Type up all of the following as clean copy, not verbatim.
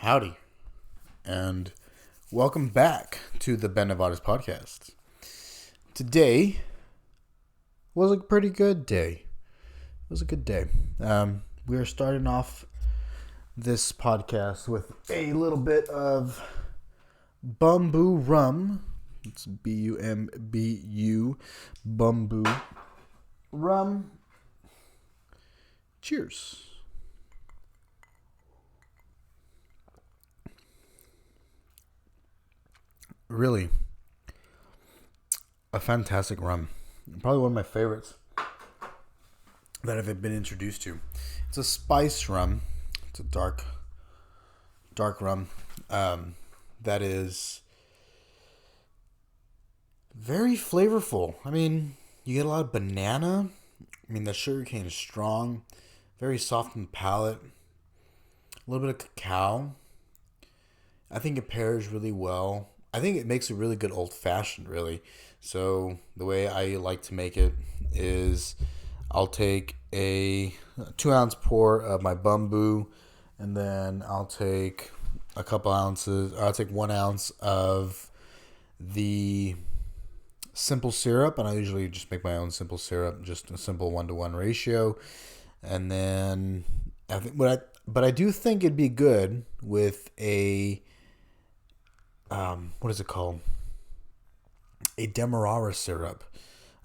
Howdy, and welcome back to the Nevares podcast. Today was a pretty good day. It was a good day. We are starting off this podcast with a little bit of bamboo rum. It's B-U-M-B-U, bamboo rum. Cheers. Really, a fantastic rum. Probably one of my favorites that I've been introduced to. It's a spice rum. It's a dark rum that is very flavorful. I mean, you get a lot of banana. I mean, the sugar cane is strong, very soft in palate. A little bit of cacao. I think it pairs really well. I think it makes a really good old fashioned, really. So the way I like to make it is I'll take a 2-ounce pour of my bamboo, and then I'll take a couple ounces, or I'll take 1 ounce of the simple syrup, and I usually just make my own simple syrup, just a simple 1-to-1 ratio. And then but I do think it'd be good with a what is it called? A demerara syrup.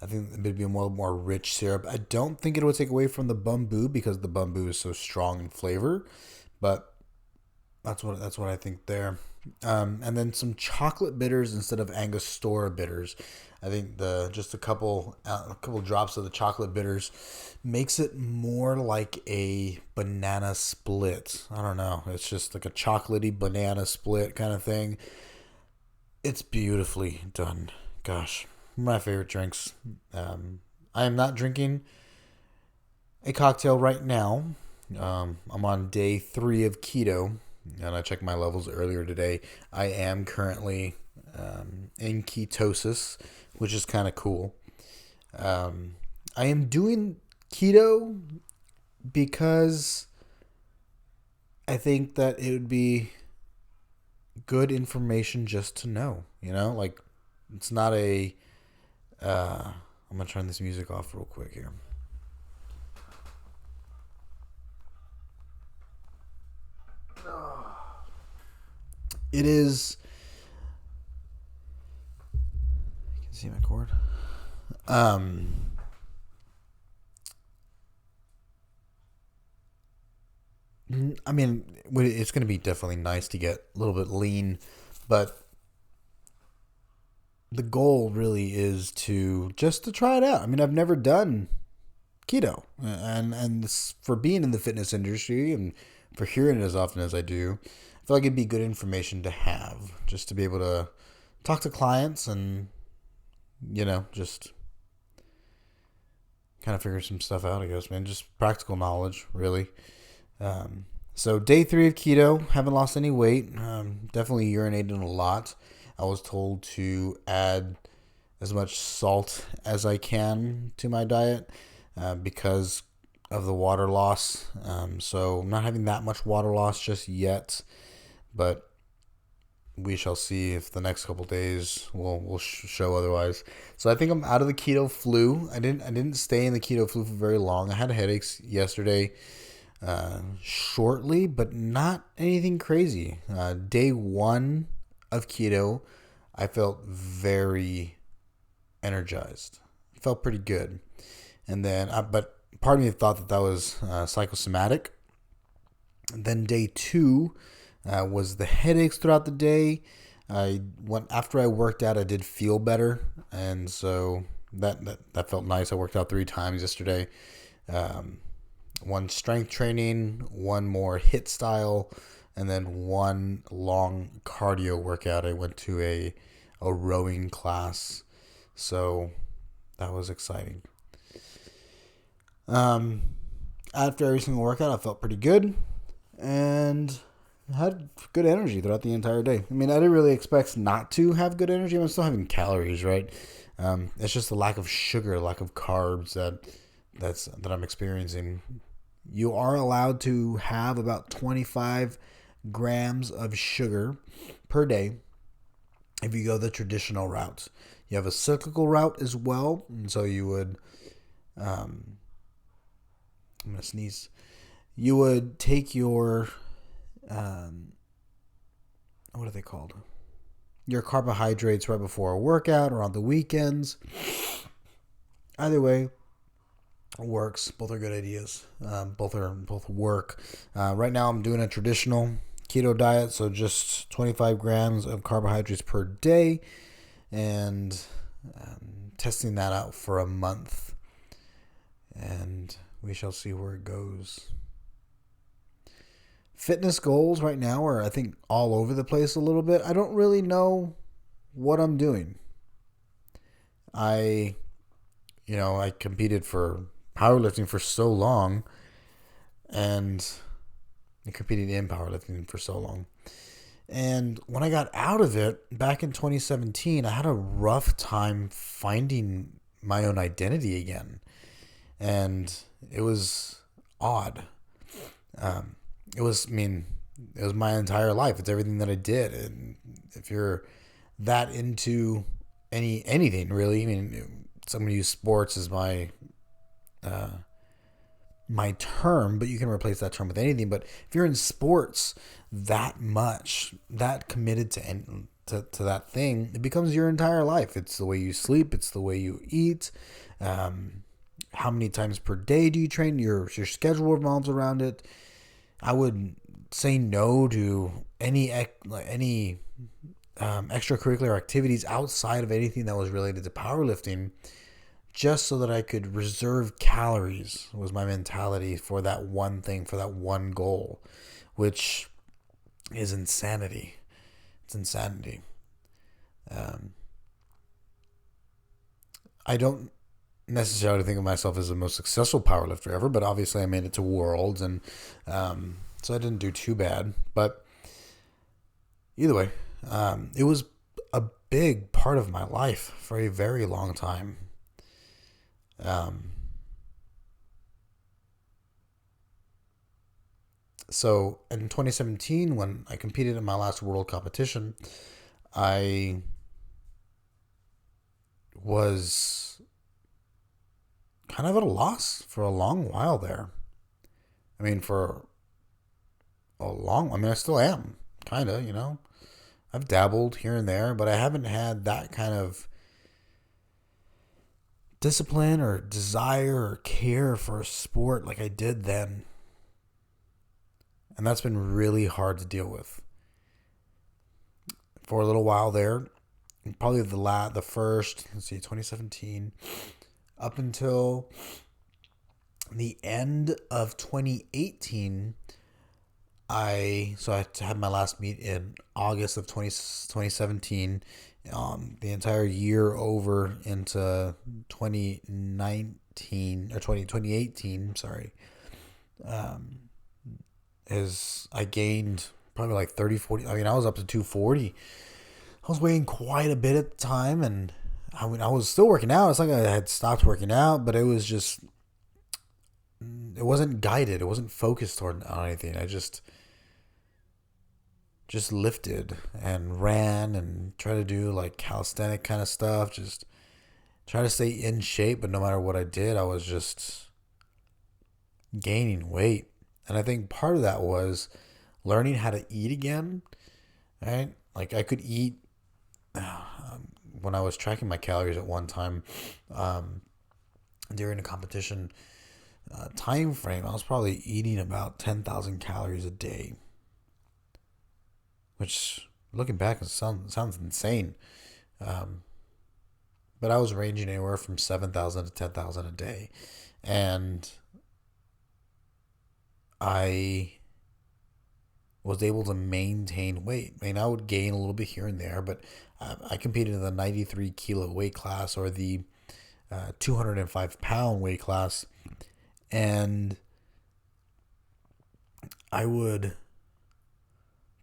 I think it would be a more rich syrup. I don't think it would take away from the bamboo because the bamboo is so strong in flavor, but that's what I think there. And then some chocolate bitters instead of Angostura bitters. I think just a couple drops of the chocolate bitters makes it more like a banana split. I don't know. It's just like a chocolatey banana split kind of thing. It's beautifully done. Gosh, my favorite drinks. I am not drinking a cocktail right now. I'm on day 3 of keto, and I checked my levels earlier today. I am currently in ketosis, which is kind of cool. I am doing keto because I think that it would be good information just to know, like it's not I'm gonna turn this music off real quick here. It is, you can see my cord. I mean, it's going to be definitely nice to get a little bit lean, but the goal really is to try it out. I mean, I've never done keto, and this, for being in the fitness industry and for hearing it as often as I do, I feel like it'd be good information to have, just to be able to talk to clients and just kind of figure some stuff out. I guess, man, just practical knowledge, really. So day 3 of keto, haven't lost any weight. Definitely urinated a lot. I was told to add as much salt as I can to my diet because of the water loss. So I'm not having that much water loss just yet, but we shall see if the next couple days will show otherwise. So I think I'm out of the keto flu. I didn't stay in the keto flu for very long. I had headaches yesterday. Shortly, but not anything crazy. Day 1 of keto, I felt very energized. Felt pretty good. And then, but part of me thought that was psychosomatic. And then day 2 was the headaches throughout the day. After I worked out, I did feel better, and so that felt nice. I worked out 3 times yesterday. 1 strength training, 1 more HIIT style, and then 1 long cardio workout. I went to a rowing class, so that was exciting. After every single workout, I felt pretty good and had good energy throughout the entire day. I mean, I didn't really expect not to have good energy. I'm still having calories, right? It's just the lack of sugar, lack of carbs that I'm experiencing. You are allowed to have about 25 grams of sugar per day if you go the traditional route. You have a cyclical route as well, and so you would, I'm gonna sneeze. You would take your, what are they called? Your carbohydrates right before a workout or on the weekends. Either way, works. Both are good ideas. Both work. Right now, I'm doing a traditional keto diet, so just 25 grams of carbohydrates per day, and testing that out for a month, and we shall see where it goes. Fitness goals right now are, I think, all over the place a little bit. I don't really know what I'm doing. I competed for powerlifting for so long, and I competed in powerlifting for so long. And when I got out of it back in 2017, I had a rough time finding my own identity again. And it was odd. It was my entire life. It's everything that I did. And if you're that into anything really, somebody use sports as my term, but you can replace that term with anything. But if you're in sports that much, that committed to that thing, it becomes your entire life. It's the way you sleep. It's the way you eat. How many times per day do you train? Your schedule revolves around it. I would say no to any extracurricular activities outside of anything that was related to powerlifting, just so that I could reserve calories. Was my mentality for that one thing, for that one goal, which is insanity. It's insanity. I don't necessarily think of myself as the most successful powerlifter ever, but obviously I made it to Worlds, and so I didn't do too bad. But either way, it was a big part of my life for a very long time. So in 2017, when I competed in my last world competition, I was kind of at a loss for a long while there. I still am, kind of, I've dabbled here and there, but I haven't had that kind of discipline or desire or care for a sport like I did then. And that's been really hard to deal with. For a little while there, probably the first, 2017, up until the end of 2018, I had my last meet in August of 2017. The entire year over into 2019 or 2018, sorry. Is I gained probably like 30, 40. I was up to 240. I was weighing quite a bit at the time, and I was still working out. It's like I had stopped working out, but it was just, it wasn't guided. It wasn't focused on anything. I just lifted and ran and tried to do like calisthenic kind of stuff. Just try to stay in shape, but no matter what I did, I was just gaining weight. And I think part of that was learning how to eat again, right? Like I could eat, when I was tracking my calories at one time, during a competition time frame, I was probably eating about 10,000 calories a day, which looking back, it sounds insane. But I was ranging anywhere from 7,000 to 10,000 a day. And I was able to maintain weight. I would gain a little bit here and there, but I competed in the 93 kilo weight class, or the 205 pound weight class, and I would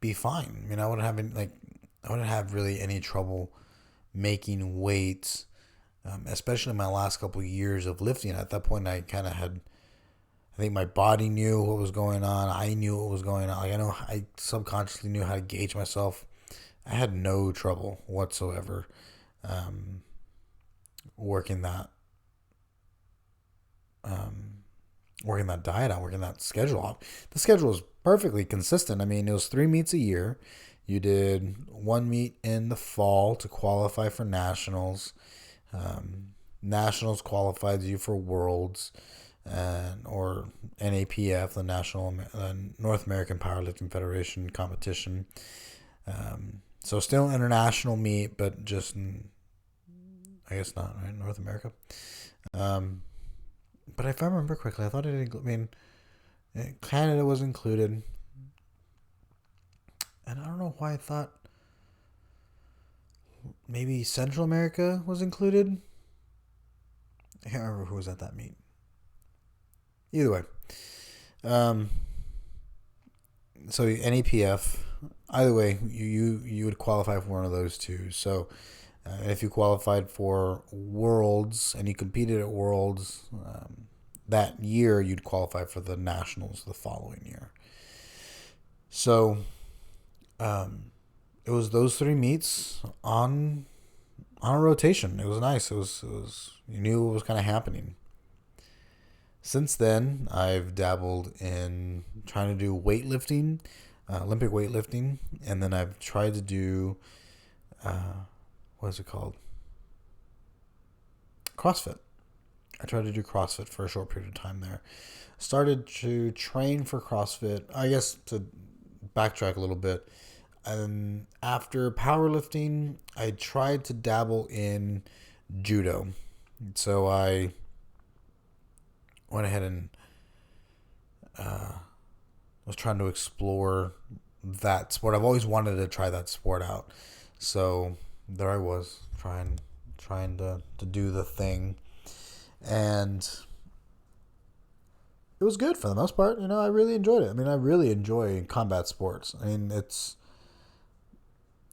be fine. I wouldn't have really any trouble making weight, especially in my last couple of years of lifting. At that point, I kind of had I think my body knew what was going on. I knew what was going on. Like I know I subconsciously knew how to gauge myself. I had no trouble whatsoever um, working that um, working that diet out, working that schedule out. The schedule was perfectly consistent. I mean, it was 3 meets a year. You did one meet in the fall to qualify for nationals. Nationals qualified you for worlds, or NAPF, the National North American Powerlifting Federation competition. So still international meet, but just I guess not, right? North America. But if I remember correctly, I thought I mean, Canada was included, and I don't know why I thought maybe Central America was included. I can't remember who was at that meet. Either way, um, so NAPF. Either way, you would qualify for one of those two. So, if you qualified for Worlds and you competed at Worlds that year, you'd qualify for the Nationals the following year. So, it was those 3 meets on a rotation. It was nice. It was you knew what was kind of happening. Since then, I've dabbled in trying to do weightlifting, Olympic weightlifting, and then I've tried to do what is it called? CrossFit. I tried to do CrossFit for a short period of time there. Started to train for CrossFit. I guess to backtrack a little bit. After powerlifting, I tried to dabble in judo. So I went ahead and was trying to explore that sport. I've always wanted to try that sport out. So there I was trying to do the thing. And it was good for the most part. I really enjoyed it. I mean, I really enjoy combat sports. I mean, it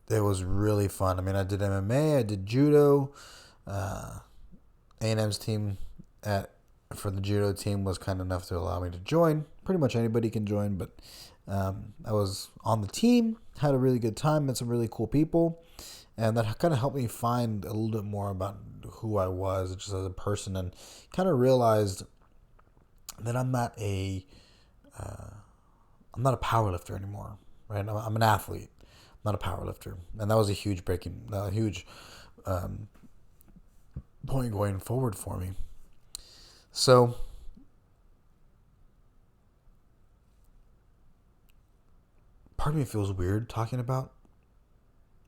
was really fun. I mean, I did MMA, I did judo. A&M's team for the judo team was kind enough to allow me to join. Pretty much anybody can join, but I was on the team, had a really good time, met some really cool people, and that kind of helped me find a little bit more about who I was just as a person, and kind of realized that I'm not a power lifter anymore, right? I'm an athlete, not a power lifter, and that was a huge point going forward for me. So part of me feels weird talking about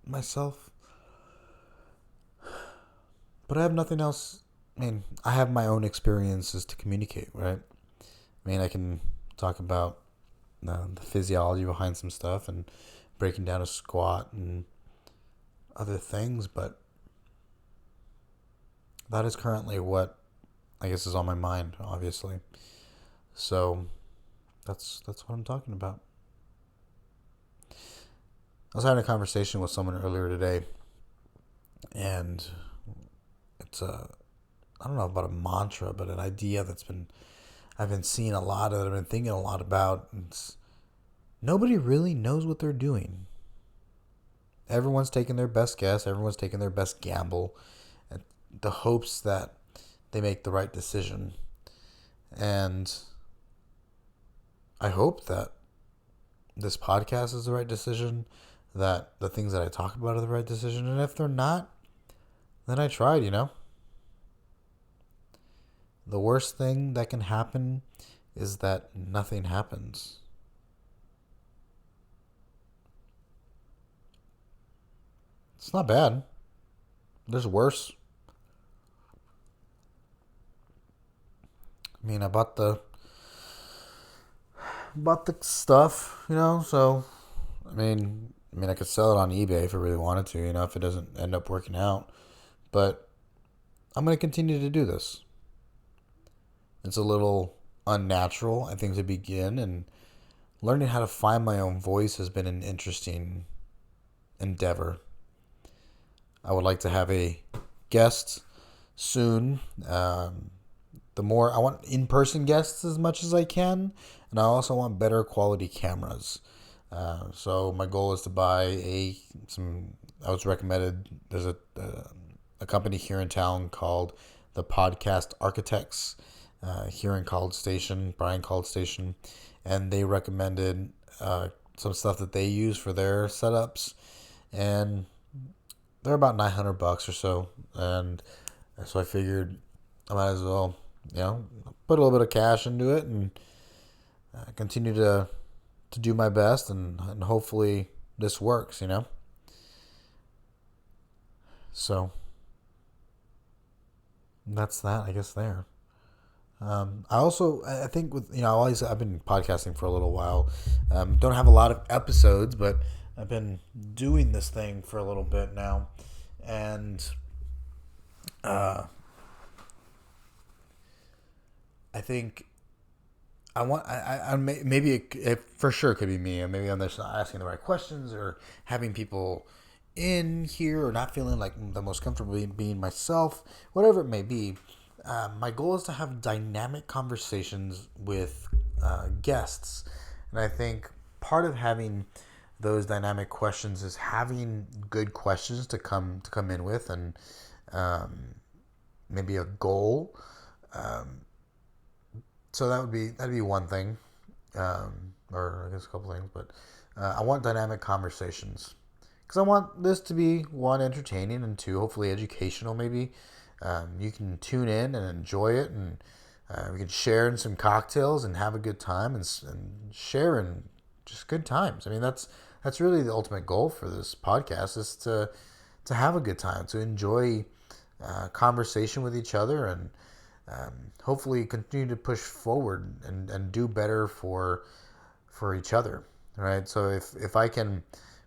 myself, but I have nothing else. I mean, I have my own experiences to communicate, right? I mean, I can talk about the physiology behind some stuff and breaking down a squat and other things, but that is currently what I guess is on my mind, obviously. So that's what I'm talking about. I was having a conversation with someone earlier today, and it's I don't know about a mantra, but an idea I've been seeing a lot of, I've been thinking a lot about. Nobody really knows what they're doing. Everyone's taking their best guess. Everyone's taking their best gamble, and the hopes that they make the right decision. And I hope that this podcast is the right decision, that the things that I talk about are the right decision. And if they're not, then I tried, The worst thing that can happen is that nothing happens. It's not bad. There's worse. I mean, I bought the stuff, so I mean I could sell it on eBay if I really wanted to, if it doesn't end up working out. But I'm going to continue to do this. It's a little unnatural, I think, to begin, and learning how to find my own voice has been an interesting endeavor. I would like to have a guest soon. the more I want in-person guests as much as I can, and I also want better quality cameras. So my goal is to buy some. I was recommended. There's a company here in town called the Podcast Architects here in College Station, Bryan College Station, and they recommended some stuff that they use for their setups, and they're about $900 or so, and so I figured I might as well, put a little bit of cash into it and continue to do my best, and hopefully this works. So that's that, I guess, there. I think I've been podcasting for a little while. Don't have a lot of episodes, but I've been doing this thing for a little bit now, and I think maybe it for sure could be me, and maybe I'm just not asking the right questions or having people in here or not feeling like the most comfortable being myself, whatever it may be. My goal is to have dynamic conversations with guests, and I think part of having those dynamic questions is having good questions to come in with, and maybe a goal. So that'd be one thing, or I guess a couple things. But I want dynamic conversations because I want this to be, one, entertaining, and two, hopefully educational. Maybe you can tune in and enjoy it, and we can share in some cocktails and have a good time, and share in just good times. I mean, that's really the ultimate goal for this podcast, is to have a good time, to enjoy conversation with each other, and hopefully continue to push forward and do better for each other, right? So if I can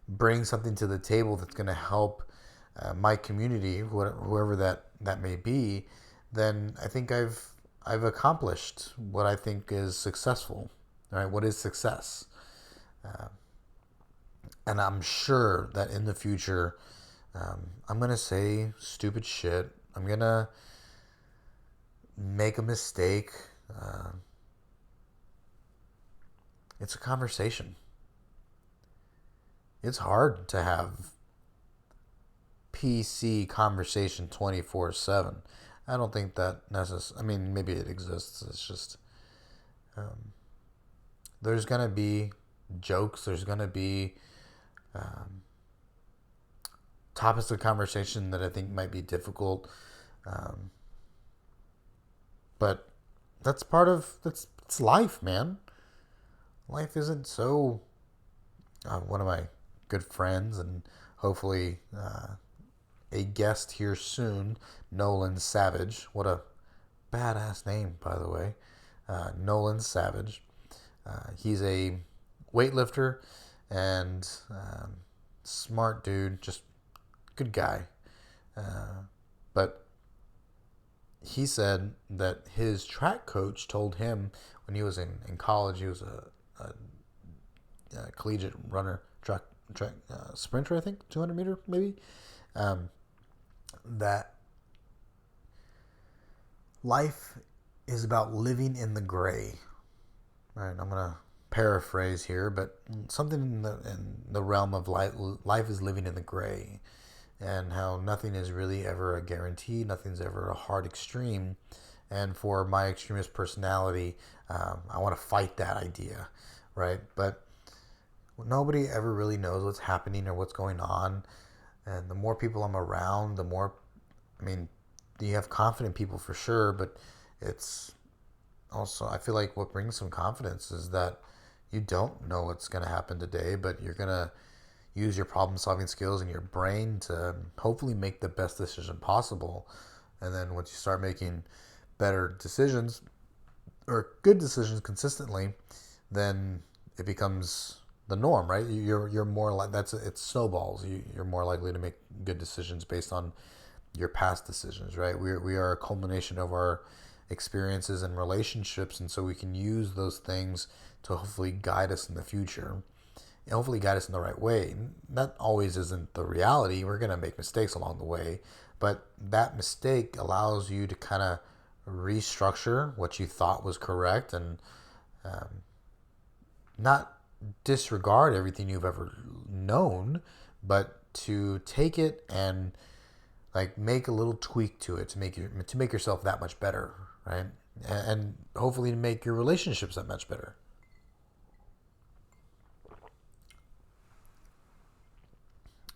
bring something to the table that's going to help my community, whoever that may be, then I think I've accomplished what I think is successful. Right? What is success? And I'm sure that in the future, I'm gonna say stupid shit. I'm gonna make a mistake. It's a conversation. It's hard to have PC conversation 24/7. I don't think that necessarily. I mean, maybe it exists. It's just there's gonna be jokes. There's gonna be topics of conversation that I think might be difficult, but that's part of it's life, man. Life isn't so. One of my good friends, and hopefully a guest here soon, Nolan Savage. What a badass name, by the way. Nolan Savage. He's a weightlifter and smart dude, just good guy. But he said that his track coach told him when he was in college, he was a collegiate runner, track sprinter, I think, 200 meter maybe, that life is about living in the gray. Right, I'm gonna paraphrase here, but something in the realm of life is living in the gray, and how nothing is really ever a guarantee, nothing's ever a hard extreme. And for my extremist personality, I want to fight that idea, right? But nobody ever really knows what's happening or what's going on. And the more people I'm around, the more, I mean, you have confident people for sure, but it's also, I feel like what brings some confidence is that you don't know what's going to happen today, but you're going to use your problem solving skills and your brain to hopefully make the best decision possible. And then once you start making better decisions or good decisions consistently, then it becomes the norm, right? You're more like, it snowballs. You're more likely to make good decisions based on your past decisions, right? We are a culmination of our experiences and relationships, and so we can use those things to hopefully guide us in the future and hopefully guide us in the right way. That always isn't the reality. We're going to make mistakes along the way, but that mistake allows you to kind of restructure what you thought was correct, and not disregard everything you've ever known, but to take it and like make a little tweak to it to make yourself that much better, right? And hopefully to make your relationships that much better.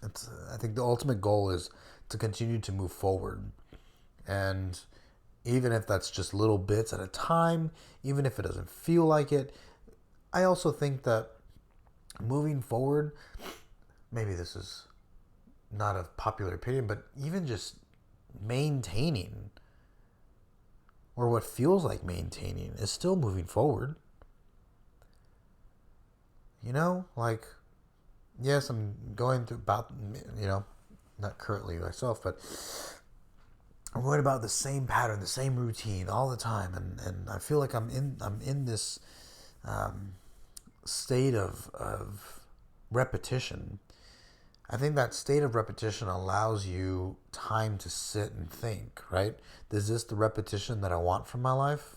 I think the ultimate goal is to continue to move forward, and even if that's just little bits at a time, even if it doesn't feel like it, I also think that moving forward, maybe this is not a popular opinion, but even just maintaining, or what feels like maintaining, is still moving forward. Like, yes, I'm going through about, not currently myself, but I'm going about the same pattern, the same routine all the time, and I feel like I'm in this state of repetition. I think that state of repetition allows you time to sit and think, right? Is this the repetition that I want from my life?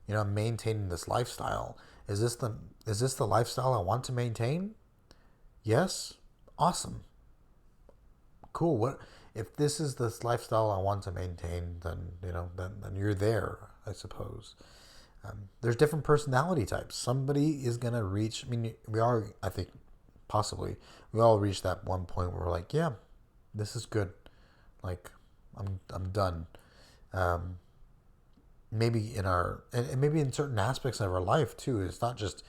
I'm maintaining this lifestyle. Is this the lifestyle I want to maintain? Yes? Awesome. Cool. What if this is this lifestyle I want to maintain, then you're there, I suppose. There's different personality types. Somebody is gonna reach. I mean, we are. I think possibly we all reach that one point where we're like, yeah, this is good. Like, I'm done. Um, Maybe in our and maybe in certain aspects of our life too. It's not just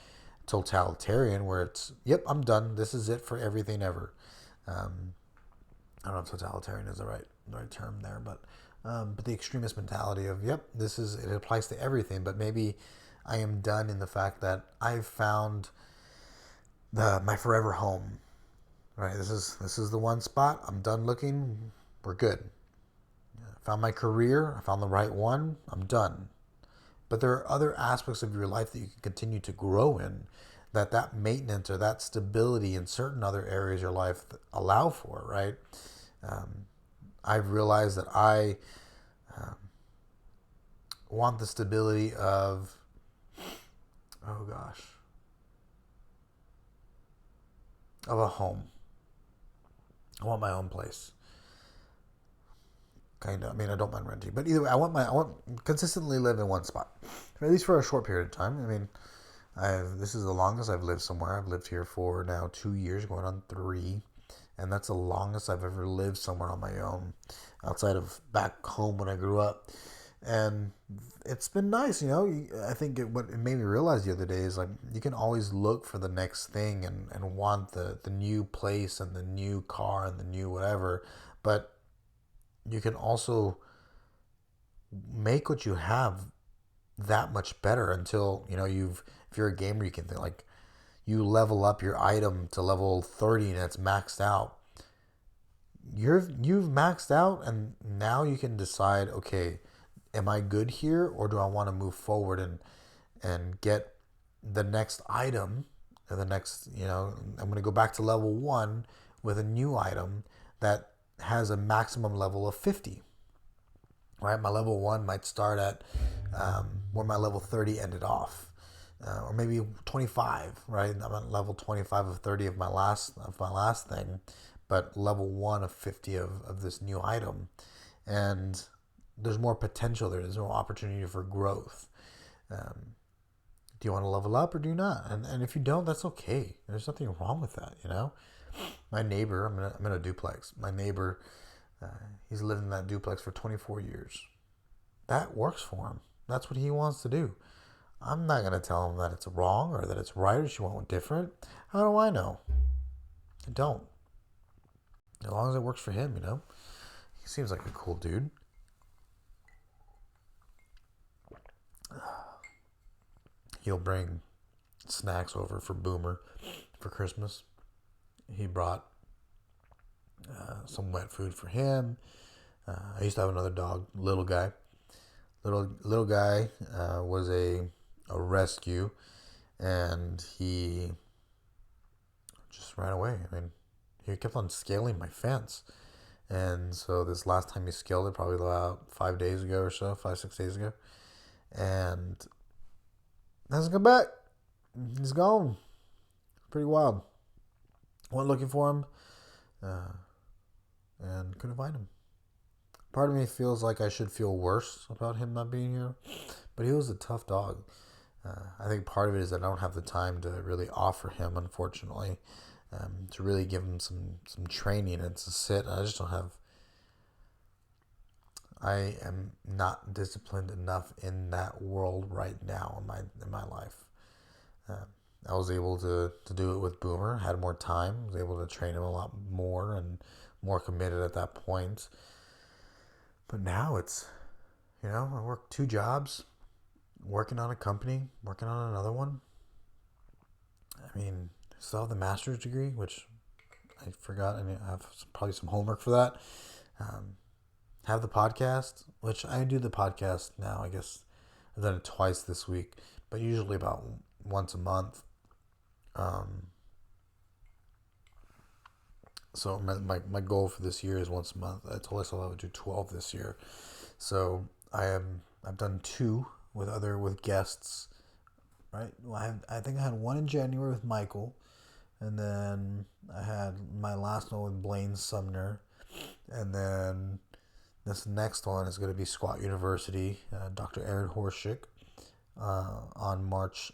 totalitarian where it's, yep, I'm done. This is it for everything ever. Um, I don't know if totalitarian is the right term there, but the extremist mentality of, yep, it applies to everything, but maybe I am done in the fact that I've found my forever home. Right, this is the one spot. I'm done looking. We're good. I found my career. I found the right one. I'm done. But there are other aspects of your life that you can continue to grow in, that maintenance or that stability in certain other areas of your life allow for, right? Um, I've realized that I um, want the stability of, oh gosh, of a home. I want my own place. Kind of. I mean, I don't mind renting, but either way, I want consistently live in one spot, at least for a short period of time. I mean, this is the longest I've lived somewhere. I've lived here for now 2 years, going on 3, and that's the longest I've ever lived somewhere on my own, outside of back home when I grew up. And it's been nice, I think what it made me realize the other day is, like, you can always look for the next thing and want the new place and the new car and the new whatever, but you can also make what you have that much better until if you're a gamer, you can think like, you level up your item to level 30 and it's maxed out. You've maxed out, and now you can decide, okay, am I good here, or do I want to move forward and get the next item, or the next, I'm going to go back to level 1 with a new item that has a maximum level of 50. Right, my level 1 might start at where my level 30 ended off, or maybe 25. Right, I'm at level 25 of 30 of my last thing, but level 1 of 50 of this new item, and there's more potential there. There's more opportunity for growth. Do you want to level up or do you not? And if you don't, that's okay. There's nothing wrong with that. My neighbor, I'm in a duplex. My neighbor, he's lived in that duplex for 24 years. That works for him. That's what he wants to do. I'm not going to tell him that it's wrong or that it's right or she wants different. How do I know? I don't. As long as it works for him, He seems like a cool dude. He'll bring snacks over for Boomer for Christmas. He brought some wet food for him. I used to have another dog, little guy. Little guy was a rescue, and he just ran away. I mean, he kept on scaling my fence, And so this last time he scaled it, probably about 5 days ago or so, 5, 6 days ago. And hasn't come back. He's gone. Pretty wild. Went looking for him and couldn't find him. Part of me feels like I should feel worse about him not being here, but he was a tough dog. I think part of it is that I don't have the time to really offer him, unfortunately, to really give him some training and to sit. I just don't have. I am not disciplined enough in that world right now in my life. I was able to do it with Boomer. Had more time. Was able to train him a lot more and more committed at that point. But now it's, I work 2 jobs, working on a company, working on another one. I mean, still have the master's degree, which I forgot. I have probably some homework for that. Have the podcast, which I do the podcast now. I guess I've done it twice this week, but usually about once a month. So my goal for this year is once a month. I told myself I would do 12 this year. So I've done 2 with guests, right? Well, I think I had one in January with Michael, and then I had my last one with Blaine Sumner, and then this next one is going to be Squat University, Dr. Aaron Horschick, on March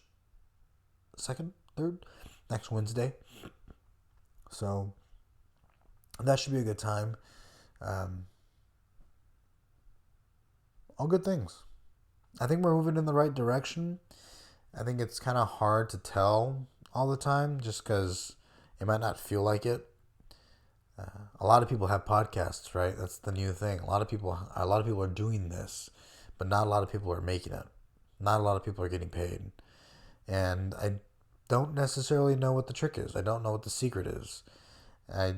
2nd, 3rd, next Wednesday. So that should be a good time. All good things. I think we're moving in the right direction. I think it's kind of hard to tell all the time just because it might not feel like it. A lot of people have podcasts, right? That's the new thing. A lot of people are doing this, but not a lot of people are making it. Not a lot of people are getting paid. And I don't necessarily know what the trick is. I don't know what the secret is. I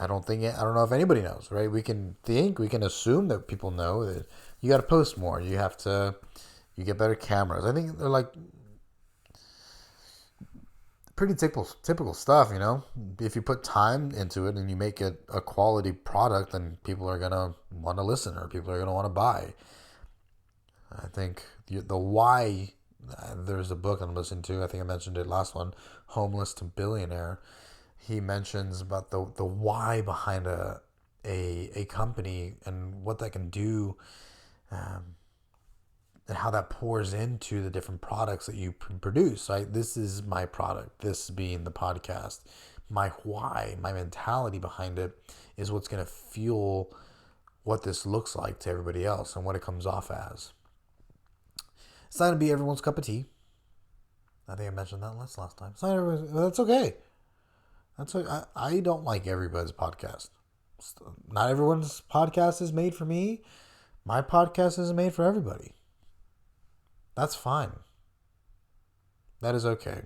don't know if anybody knows, right? We can assume that people know that you got to post more. You get better cameras. I think they're like pretty typical stuff, If you put time into it and you make it a quality product, then people are going to want to listen or people are going to want to buy. I think the why, there's a book I'm listening to, I think I mentioned it last one, Homeless to Billionaire. He mentions about the why behind a company and what that can do, and how that pours into the different products that you produce. Right? This is my product. This being the podcast. My why, my mentality behind it is what's going to fuel what this looks like to everybody else and what it comes off as. It's not going to be everyone's cup of tea. I think I mentioned that last time. It's not everyone's. That's okay. I don't like everybody's podcast. Not everyone's podcast is made for me. My podcast isn't made for everybody. That's fine. That is okay.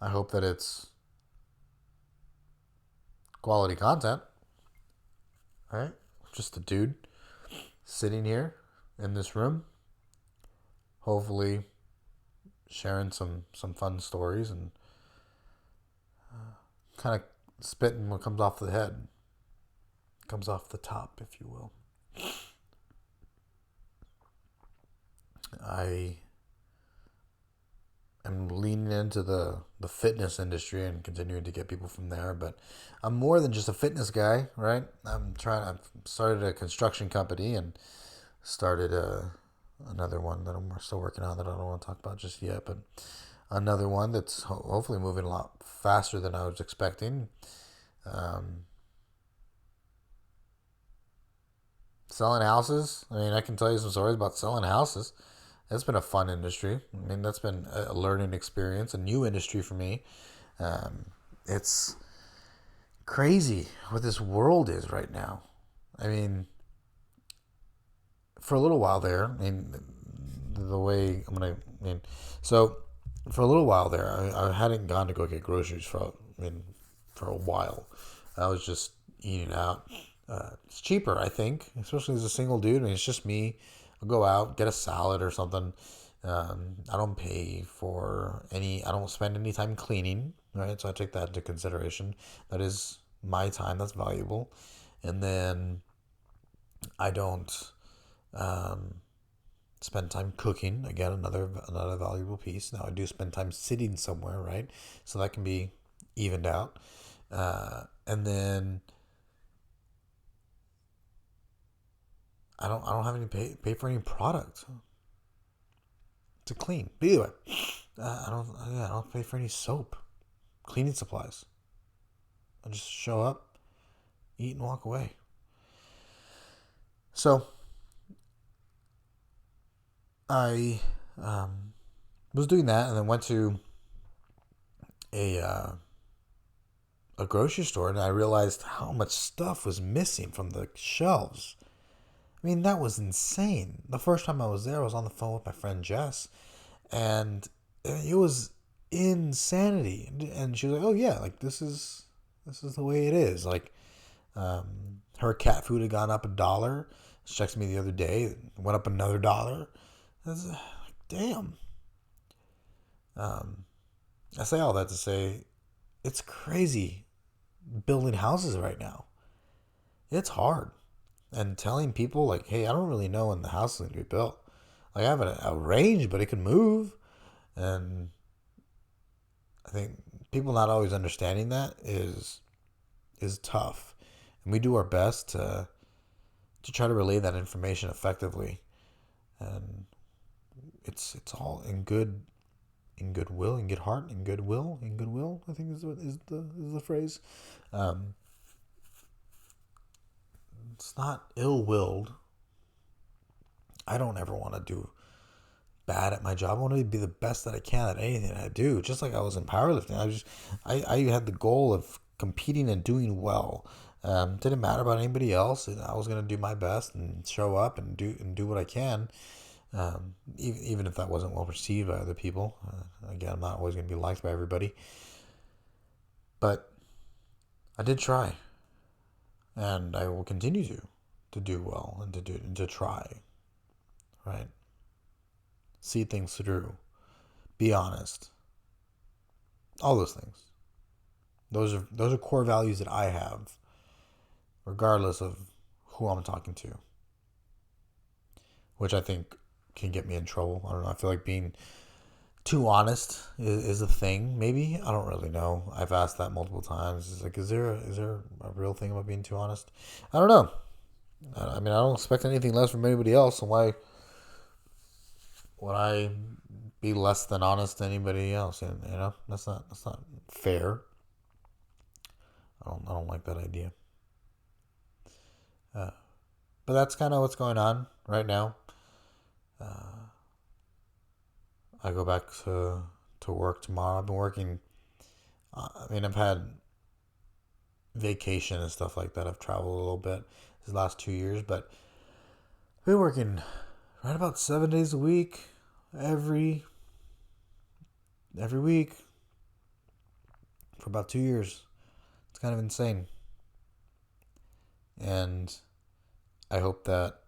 I hope that it's quality content. All right? Just a dude sitting here in this room, hopefully sharing some fun stories and kind of spitting what comes off the head. Comes off the top, if you will. I am leaning into the fitness industry and continuing to get people from there, but I'm more than just a fitness guy, right? I've started a construction company and started another one that I'm still working on that I don't want to talk about just yet, but another one that's hopefully moving a lot faster than I was expecting. Selling houses. I mean, I can tell you some stories about selling houses. It's been a fun industry. I mean, that's been a learning experience, a new industry for me. It's crazy what this world is right now. I mean, for a little while there, so for a little while there, I hadn't gone to go get groceries for a while. I was just eating out. It's cheaper, I think, especially as a single dude. I mean, it's just me. I'll go out, get a salad or something. I don't pay for I don't spend any time cleaning. right? So I take that into consideration. That is my time. That's valuable. And then I don't um, spend time cooking. Again, another valuable piece. Now I do spend time sitting somewhere, right? So that can be evened out. And then I don't have any pay for any product to clean. But either way, I don't pay for any soap, cleaning supplies. I just show up, eat, and walk away. So I was doing that, and then went to a a grocery store, and I realized how much stuff was missing from the shelves. I mean, that was insane. The first time I was there, I was on the phone with my friend Jess, and it was insanity. And she was like, "Oh yeah, like this is the way it is." Like, her cat food had gone up $1. She texted me the other day, it went up another $1. I was like, damn. Um, I say all that to say it's crazy building houses right now. It's hard. And telling people, like, hey, I don't really know when the house is going to be built. Like, I have a range, but it can move. And I think people not always understanding that is tough. And we do our best to try to relay that information effectively. And it's all in goodwill, in good heart, in goodwill. I think is the phrase. Um, it's not ill willed. I don't ever want to do bad at my job. I want to be the best that I can at anything I do. Just like I was in powerlifting, I had the goal of competing and doing well. Didn't matter about anybody else. And I was gonna do my best and show up and do what I can. Even if that wasn't well perceived by other people. Again, I'm not always gonna be liked by everybody, but I did try, and I will continue to do well and to try. Right, see things through, be honest, all those things. Those are core values that I have, regardless of who I'm talking to, which I think can get me in trouble. I don't know. I feel like being too honest is a thing. Maybe I don't really know. I've asked that multiple times. It's like, is there a real thing about being too honest? I don't know. I mean, I don't expect anything less from anybody else. So why would I be less than honest than anybody else? And that's not fair. I don't like that idea. Uh, but that's kind of what's going on right now. Uh, I go back to work tomorrow. I've been working. I mean, I've had vacation and stuff like that. I've traveled a little bit these last 2 years, but I've been working right about 7 days a week, every week for about 2 years. It's kind of insane, and I hope that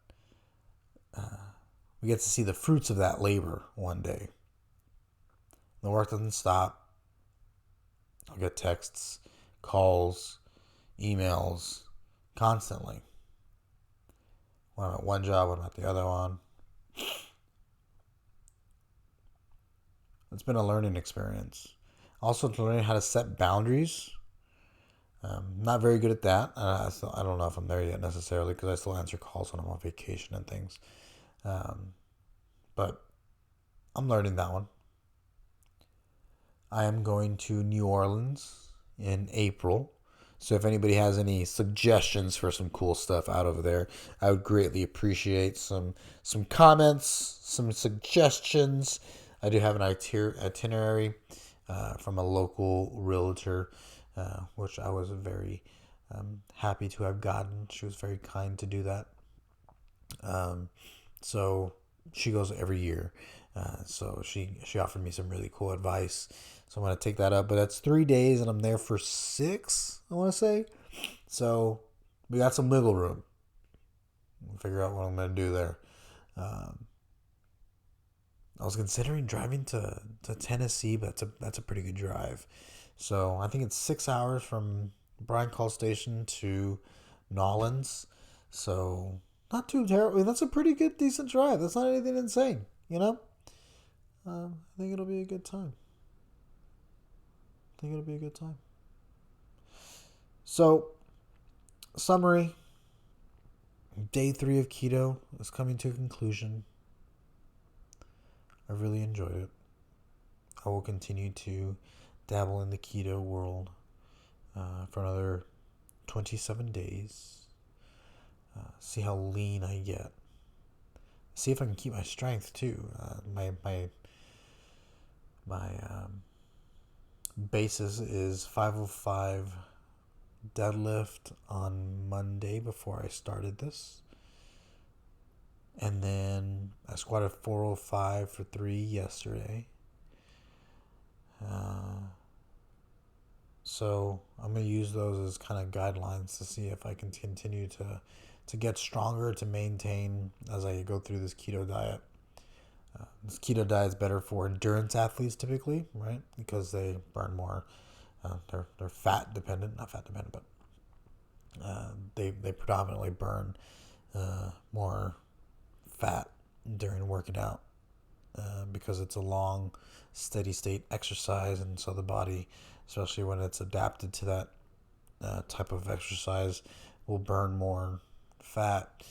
we get to see the fruits of that labor one day. The work doesn't stop. I'll get texts, calls, emails constantly. When I'm at one job, when I'm at the other one. It's been a learning experience. Also, to learn how to set boundaries. Not very good at that. I don't know if I'm there yet necessarily because I still answer calls when I'm on vacation and things. But I'm learning that one. I am going to New Orleans in April. So if anybody has any suggestions for some cool stuff out over there, I would greatly appreciate some comments, some suggestions. I do have an itinerary from a local realtor, which I was very happy to have gotten. She was very kind to do that. So she goes every year. So she offered me some really cool advice. So I'm going to take that up. But that's 3 days and I'm there for 6, I want to say. So we got some wiggle room. We'll figure out what I'm going to do there. I was considering driving to Tennessee, but that's a pretty good drive. So I think it's 6 hours from Bryan Call Station to Nolans. So not too terrible. That's a pretty good, decent drive. That's not anything insane, you know? I think it'll be a good time. I think it'll be a good time. So, summary, day 3 of keto is coming to a conclusion. I really enjoyed it. I will continue to dabble in the keto world for another 27 days. See how lean I get. See if I can keep my strength too. My basis is 505 deadlift on Monday before I started this. And then I squatted 405 for 3 yesterday. So I'm going to use those as kind of guidelines to see if I can continue to get stronger, to maintain as I go through this keto diet. This keto diet is better for endurance athletes typically, right? Because they burn more. They're fat dependent, not fat dependent, but they predominantly burn more fat during working out because it's a long, steady state exercise, and so the body, especially when it's adapted to that type of exercise, will burn more fat.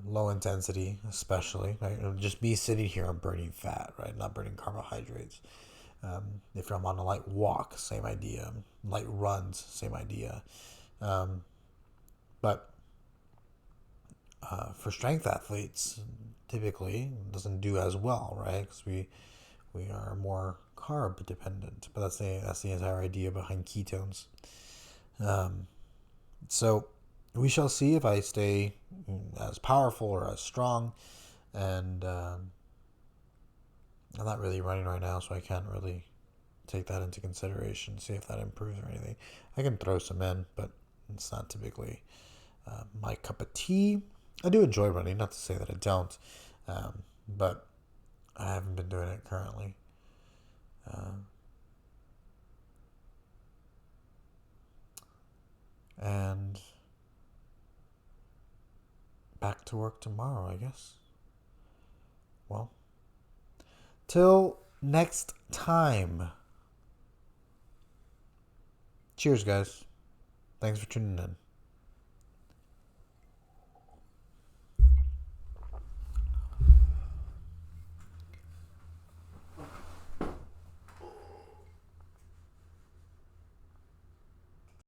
Low intensity, especially. Right? Just me sitting here, I'm burning fat, right? Not burning carbohydrates. If I'm on a light walk, same idea. Light runs, same idea. But for strength athletes, typically it doesn't do as well, right? Because we are more carb dependent. But that's the entire idea behind ketones. So we shall see if I stay as powerful or as strong. And I'm not really running right now, so I can't really take that into consideration, see if that improves or anything. I can throw some in, but it's not typically my cup of tea. I do enjoy running, not to say that I don't, but I haven't been doing it currently. And back to work tomorrow, I guess. Well, till next time. Cheers, guys. Thanks for tuning in.